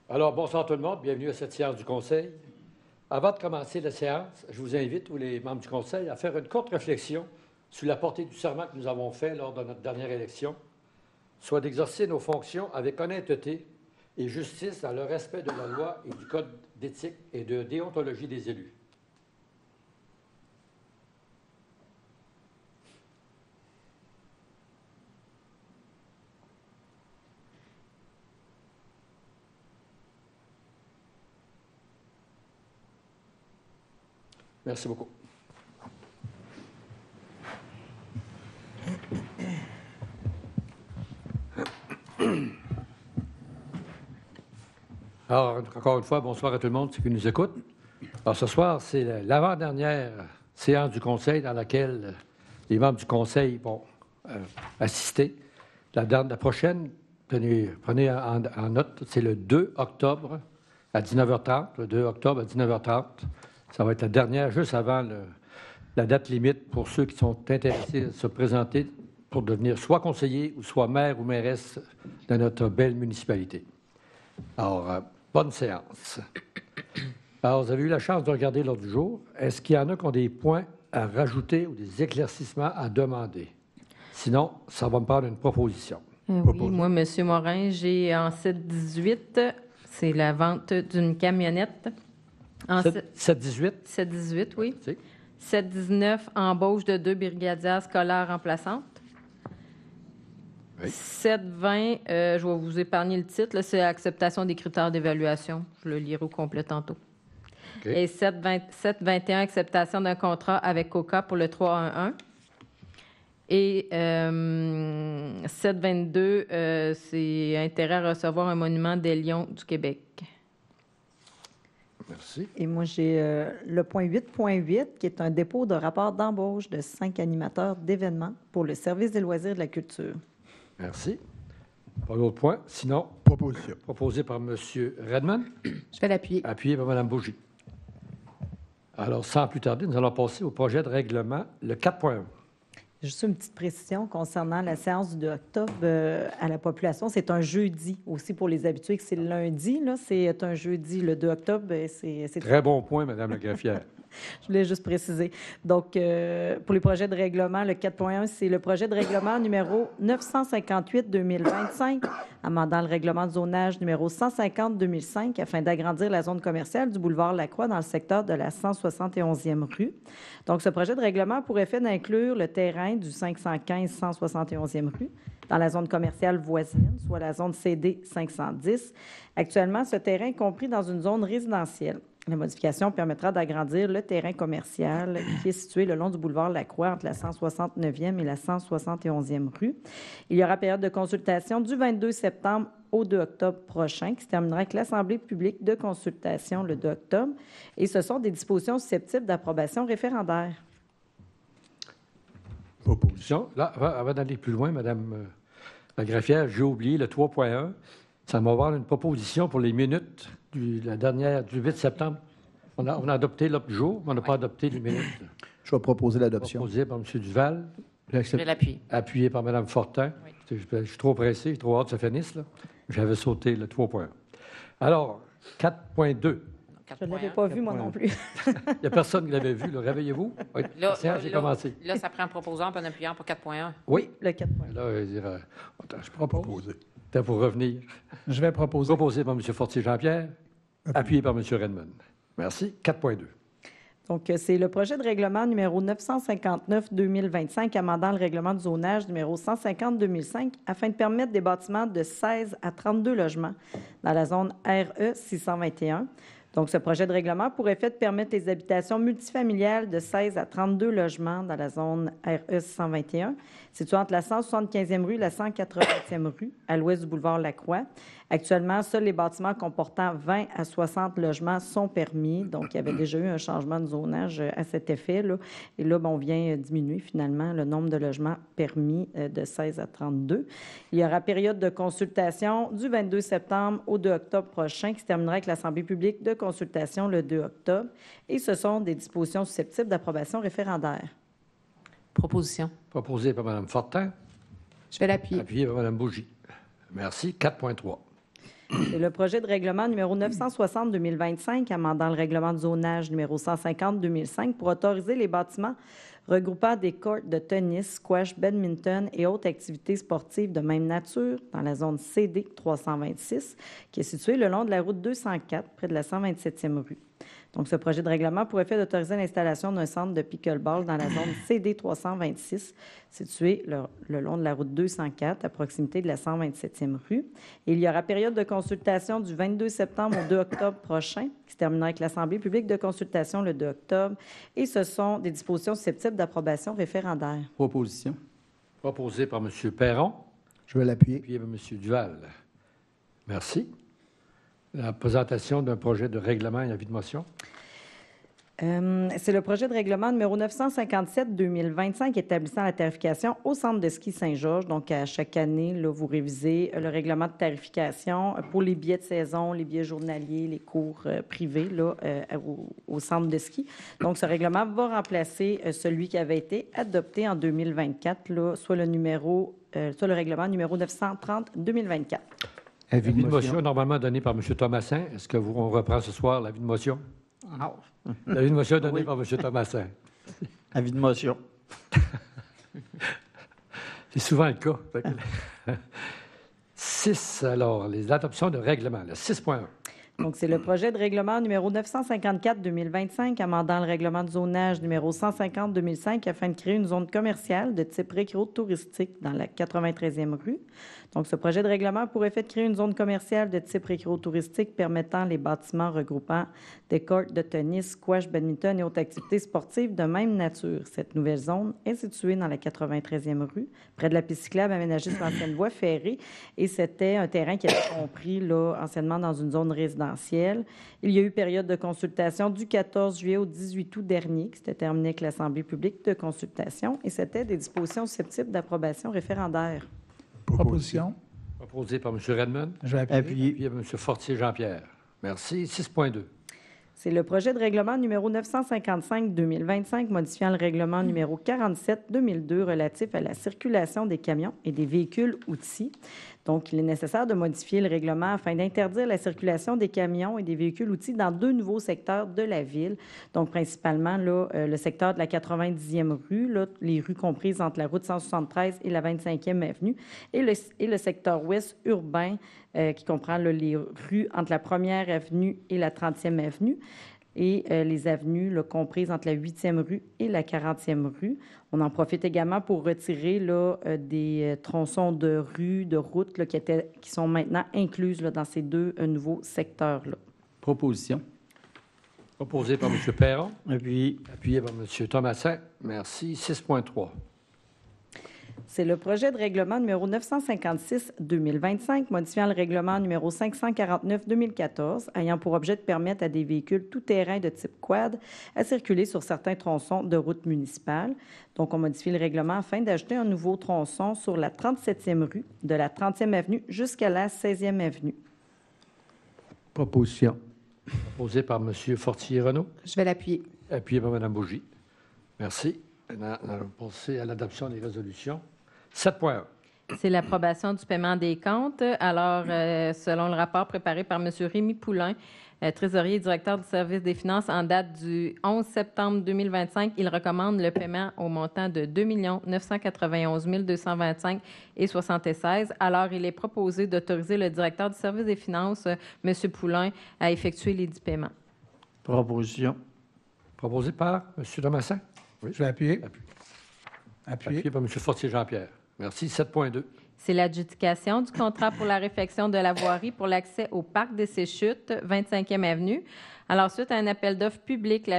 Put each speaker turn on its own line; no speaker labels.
Alors, bonsoir tout le monde. Bienvenue à cette séance du Conseil. Avant de commencer la séance, je vous invite, tous les membres du Conseil, à faire une courte réflexion sur la portée du serment que nous avons fait lors de notre dernière élection, soit d'exercer nos fonctions avec honnêteté et justice dans le respect de la loi et du code d'éthique et de déontologie des élus. Merci beaucoup. Alors, encore une fois, bonsoir à tout le monde qui nous écoute. Alors, ce soir, c'est l'avant-dernière séance du Conseil dans laquelle les membres du Conseil vont assister. La prochaine, prenez en note, c'est le 2 octobre à 19h30. Le 2 octobre à 19h30. Ça va être la dernière, juste avant la date limite pour ceux qui sont intéressés à se présenter pour devenir soit conseiller ou soit maire ou mairesse de notre belle municipalité. Alors, bonne séance. Alors, vous avez eu la chance de regarder l'ordre du jour. Est-ce qu'il y en a qui ont des points à rajouter ou des éclaircissements à demander? Sinon, ça va me prendre une proposition.
Oui, moi, M. Morin, j'ai en 7-18, c'est la vente d'une camionnette.
7-18?
7-18, oui.
C'est.
7-19, embauche de 2 brigadières scolaires remplaçantes.
Oui.
7-20, je vais vous épargner le titre, là, c'est acceptation des critères d'évaluation. Je le lirai au complet tantôt.
Okay.
Et 7-21, acceptation d'un contrat avec Coca pour le 3-1-1. Et 7-22, c'est intérêt à recevoir un monument des Lions du Québec.
Merci.
Et moi, j'ai le point 8.8, qui est un dépôt de rapport d'embauche de 5 animateurs d'événements pour le service des loisirs et de la culture.
Merci. Pas d'autres points. Sinon,
Proposition.
proposé par M. Redmond,
Je vais l'appuyer.
appuyé par Mme Bougie. Alors, sans plus tarder, nous allons passer au projet de règlement, le 4.1.
Juste une petite précision concernant la séance du 2 octobre à la population. C'est un jeudi aussi pour les habitués, que c'est le lundi. Là, c'est un jeudi, le 2 octobre. C'est
Très bon point, Mme la greffière.
Je voulais juste préciser. Donc, pour les projets de règlement, le 4.1, c'est le projet de règlement numéro 958-2025, amendant le règlement de zonage numéro 150-2005 afin d'agrandir la zone commerciale du boulevard Lacroix dans le secteur de la 171e rue. Donc, ce projet de règlement a pour effet d'inclure le terrain du 515-171e rue dans la zone commerciale voisine, soit la zone CD 510. Actuellement, ce terrain est compris dans une zone résidentielle. La modification permettra d'agrandir le terrain commercial qui est situé le long du boulevard Lacroix entre la 169e et la 171e rue. Il y aura période de consultation du 22 septembre au 2 octobre prochain qui se terminera avec l'Assemblée publique de consultation le 2 octobre. Et ce sont des dispositions susceptibles d'approbation référendaire.
Proposition. Là, avant d'aller plus loin, Mme la greffière, j'ai oublié le 3.1. Ça va avoir une proposition pour les minutes la dernière du 8 septembre. On a adopté l'autre jour, mais on n'a pas adopté les minutes.
Je vais proposer l'adoption.
Proposé par M. Duval.
Je vais l'appuyer.
Appuyé par Mme Fortin.
Oui.
Je suis trop pressé, j'ai trop hâte que ça finisse. Là. J'avais sauté le 3.1. Alors, 4.2.
Je ne l'avais pas vu, moi non plus.
Il n'y a personne qui l'avait vu. Là. Réveillez-vous. Oui. La séance est commencée.
Là, ça prend un proposant et un appuyant pour 4.1.
Oui.
Le 4.1.
Là, il dira, attends, je propose.
Proposer.
C'était pour revenir.
Je vais proposer.
Proposé par M. Fortier-Jean-Pierre, appuyé par M. Redmond. Merci. 4.2.
Donc, c'est le projet de règlement numéro 959-2025, amendant le règlement de zonage numéro 150-2005, afin de permettre des bâtiments de 16 à 32 logements dans la zone RE 621. Donc, ce projet de règlement pour effet de permettre les habitations multifamiliales de 16 à 32 logements dans la zone RE 621, située entre la 175e rue et la 180e rue, à l'ouest du boulevard Lacroix. Actuellement, seuls les bâtiments comportant 20 à 60 logements sont permis. Donc, il y avait déjà eu un changement de zonage à cet effet, là. Et là, on vient diminuer finalement le nombre de logements permis de 16 à 32. Il y aura période de consultation du 22 septembre au 2 octobre prochain qui se terminera avec l'Assemblée publique de consultation le 2 octobre. Et ce sont des dispositions susceptibles d'approbation référendaire.
Proposition.
Proposé par Mme Fortin,
Je vais l'appuyer.
appuyé par Mme Bougie. Merci. 4.3.
C'est le projet de règlement numéro 960-2025, amendant le règlement de zonage numéro 150-2005 pour autoriser les bâtiments regroupant des courts de tennis, squash, badminton et autres activités sportives de même nature dans la zone CD 326, qui est située le long de la route 204, près de la 127e rue. Donc, ce projet de règlement pour effet d'autoriser l'installation d'un centre de pickleball dans la zone CD 326, située le long de la route 204, à proximité de la 127e rue. Et il y aura période de consultation du 22 septembre au 2 octobre prochain, qui se terminera avec l'Assemblée publique de consultation le 2 octobre. Et ce sont des dispositions susceptibles d'approbation référendaire.
Proposition.
Proposé par M. Perron,
Je vais l'appuyer.
appuyé par M. Duval. Merci. La présentation d'un projet de règlement et avis de motion.
C'est le projet de règlement numéro 957-2025 établissant la tarification au centre de ski Saint-Georges. Donc, à chaque année, là, vous révisez le règlement de tarification pour les billets de saison, les billets journaliers, les cours privés là, au centre de ski. Donc, ce règlement va remplacer celui qui avait été adopté en 2024, là, soit le règlement numéro 930-2024.
Avis de motion normalement donné par M. Thomasin. Est-ce que on reprend ce soir l'avis de motion? L'avis de motion donné par M. Thomasin.
Avis de motion.
C'est souvent le cas. 6, alors, les adoptions de règlement. 6.1.
Donc, c'est le projet de règlement numéro 954-2025, amendant le règlement de zonage numéro 150-2005 afin de créer une zone commerciale de type récréo-touristique dans la 93e rue. Donc, ce projet de règlement a pour effet de créer une zone commerciale de type récréo-touristique permettant les bâtiments regroupant des courts de tennis, squash, badminton et autres activités sportives de même nature. Cette nouvelle zone est située dans la 93e rue, près de la piste cyclable aménagée sur l'ancienne voie ferrée. Et c'était un terrain qui était compris là, anciennement dans une zone résidentielle. Il y a eu période de consultation du 14 juillet au 18 août dernier, qui s'était terminée avec l'Assemblée publique de consultation. Et c'était des dispositions susceptibles d'approbation référendaire.
Proposition.
Proposé par M. Redmond.
Je vais appuyer.
Appuyé par M. Fortier-Jean-Pierre. Merci. 6.2.
C'est le projet de règlement numéro 955-2025 modifiant le règlement numéro 47-2002 relatif à la circulation des camions et des véhicules outils. Donc, il est nécessaire de modifier le règlement afin d'interdire la circulation des camions et des véhicules outils dans 2 nouveaux secteurs de la ville. Donc, principalement, là, le secteur de la 90e rue, là, les rues comprises entre la route 173 et la 25e avenue, et le secteur ouest urbain qui comprend là, les rues entre la 1e avenue et la 30e avenue, et les avenues là, comprises entre la 8e rue et la 40e rue. On en profite également pour retirer là, des tronçons de rues, de routes là, qui sont maintenant incluses là, dans ces 2 nouveaux secteurs-là.
Proposition.
Proposé par M. Perron.
Appuyé.
Appuyé par M. Thomasin. Merci. 6.3.
C'est le projet de règlement numéro 956-2025, modifiant le règlement numéro 549-2014, ayant pour objet de permettre à des véhicules tout-terrain de type quad à circuler sur certains tronçons de route municipale. Donc, on modifie le règlement afin d'ajouter un nouveau tronçon sur la 37e rue, de la 30e avenue jusqu'à la 16e avenue.
Proposition.
Proposé par M. Fortier-Renaud.
Je vais l'appuyer.
Appuyé par Mme Bougie. Merci. Maintenant, on va passer à l'adoption des résolutions. 7.1.
C'est l'approbation du paiement des comptes. Alors, selon le rapport préparé par M. Rémy Poulain, trésorier et directeur du service des finances en date du 11 septembre 2025, il recommande le paiement au montant de 2 991 225 et 76. Alors, il est proposé d'autoriser le directeur du service des finances, M. Poulain, à effectuer les 10 paiements.
Proposition.
Proposé par M. Thomasin. Oui.
Je vais appuyer.
Appuyé par M. Fortier-Jean-Pierre. Merci. 7.2.
C'est l'adjudication du contrat pour la réfection de la voirie pour l'accès au parc de Séchutes, 25e avenue. Alors, suite à un appel d'offres public, la